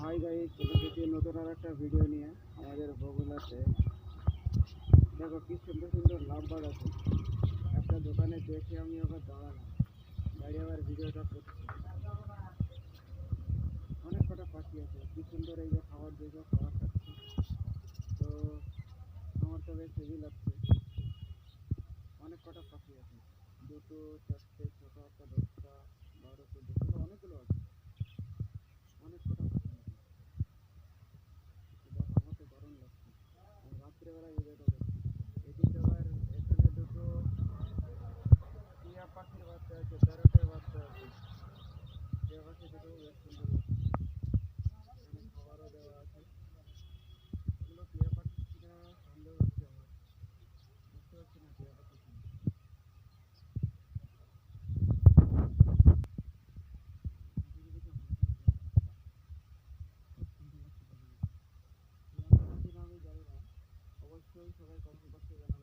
Hi guys, চলে এসেছি নতুন আর একটা ভিডিও নিয়ে আমাদের বগুড়াতে। দেখো কি সুন্দর সুন্দর লাভবার্ড আছে। একটা দোকানে দেখে আমি আবার দাঁড়ালাম, দাঁড়িয়ে আবার ভিডিওটা করছি। অনেক কটা পাখি আছে, কি সুন্দর এই যে খাবার দেখে খাবার খাচ্ছে। তো আমার তো বেশ হেভি লাগছে। অনেক কটা পাখি আছে, দুটো, চারটে, ছটা, আটটা, 10টা, 12, 14, 16, অনেকগুলো আছে। অনেক কটা পাখি আছে। দেখো আমার তো দারুণ লাগছে। আমি রাত্রেবেলা ভিডিওটা করছি। এদিকে আবার এখানে দুটো টিয়া পাখির বাচ্চা আছে, প্যারটের বাচ্চা আছে। টিয়া পাখি দুটো বেশ সুন্দর লাগছে। এখানে খাবারও দেওয়া আছে। এগুলো টিয়া পাখি কিনা সন্দেহ হচ্ছে আমার, বুঝতে পারছি না টিয়া পাখি কিনা। এদিকে দেখে মনে হয় টিয়া পাখি। খুব সুন্দর লাগছে পাখিগুলো। টিয়া পাখি কিনা আমি জানি না, অবশ্যই সবাই কমেন্ট বক্সে জানাবেন।